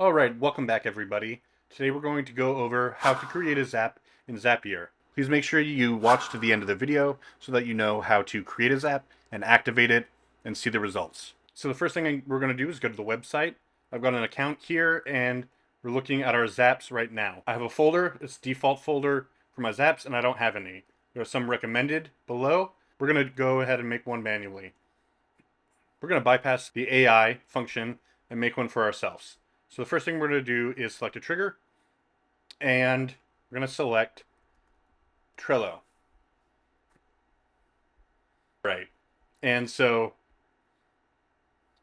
Alright, welcome back everybody. Today we're going to go over how to create a Zap in Zapier. Please make sure you watch to the end of the video so that you know how to create a Zap and activate it and see the results. So the first thing we're going to do is go to the website. I've got an account here and we're looking at our Zaps right now. I have a folder, it's default folder for my Zaps, and I don't have any. There are some recommended below. We're going to go ahead and make one manually. We're going to bypass the AI function and make one for ourselves. So the first thing we're going to do is select a trigger, and we're going to select Trello. Right. And so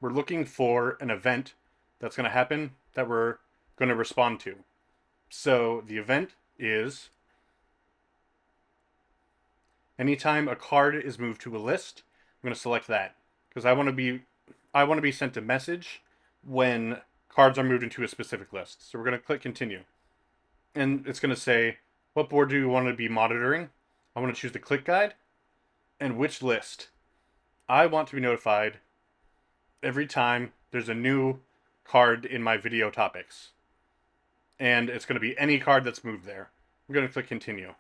we're looking for an event that's going to happen that we're going to respond to. So the event is anytime a card is moved to a list, I'm going to select that because I want to be sent a message when cards are moved into a specific list. So we're going to click continue. And it's going to say, what board do you want to be monitoring? I want to choose the click guide and which list. I want to be notified every time there's a new card in my video topics. And it's going to be any card that's moved there. I'm going to click continue.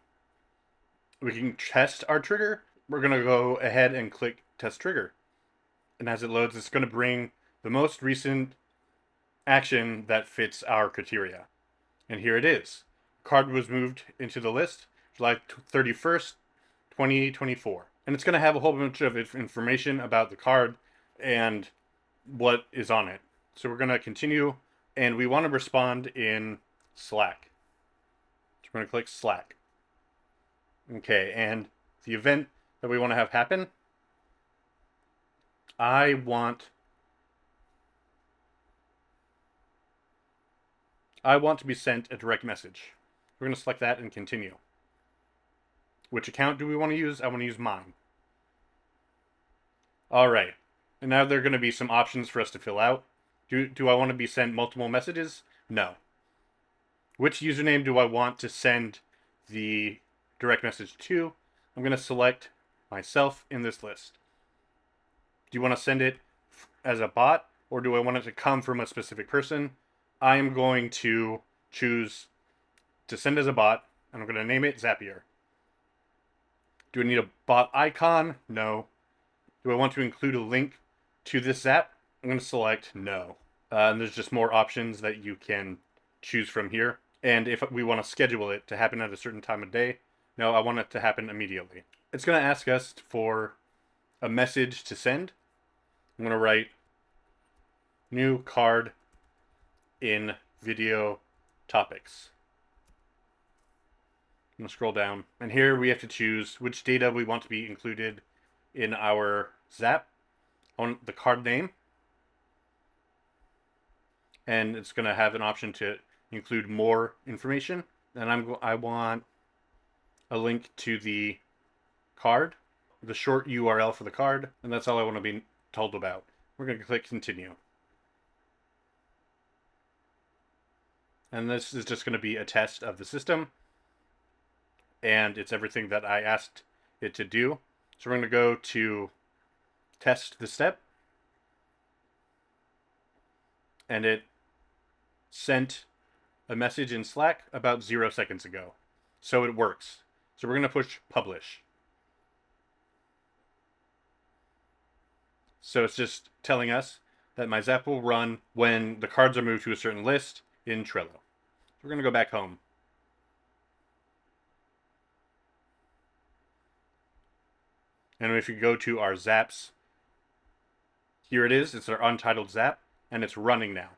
We can test our trigger. We're going to go ahead and click test trigger. And as it loads, it's going to bring the most recent action that fits our criteria. And here it is. Card was moved into the list July 31st, 2024. And it's going to have a whole bunch of information about the card and what is on it. So we're going to continue, and we want to respond in Slack. So we're going to click Slack. Okay, and the event that we want to have happen, I want to be sent a direct message. We're going to select that and continue. Which account do we want to use? I want to use mine. Alright, and now there are going to be some options for us to fill out. Do I want to be sent multiple messages? No. Which username do I want to send the direct message to? I'm going to select myself in this list. Do you want to send it as a bot, or do I want it to come from a specific person? I am going to choose to send as a bot, and I'm going to name it Zapier. Do I need a bot icon? No. Do I want to include a link to this Zap? I'm going to select no. And there's just more options that you can choose from here. And if we want to schedule it to happen at a certain time of day, no, I want it to happen immediately. It's going to ask us for a message to send. I'm going to write new card in video topics. I'm going to scroll down, and here we have to choose which data we want to be included in our Zap. I want the card name, and it's going to have an option to include more information. And I want a link to the card, the short URL for the card, and that's all I want to be told about. We're going to click continue. And this is just going to be a test of the system, and it's everything that I asked it to do. So we're going to go to test the step, and it sent a message in Slack about 0 seconds ago. So it works. So we're going to push publish. So it's just telling us that my Zap will run when the cards are moved to a certain list in Trello. So we're going to go back home. And if you go to our Zaps, here it is. It's our untitled Zap, and it's running now.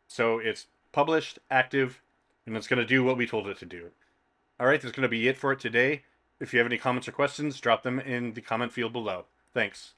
So it's published, active, and it's going to do what we told it to do. Alright, that's going to be it for it today. If you have any comments or questions, drop them in the comment field below. Thanks.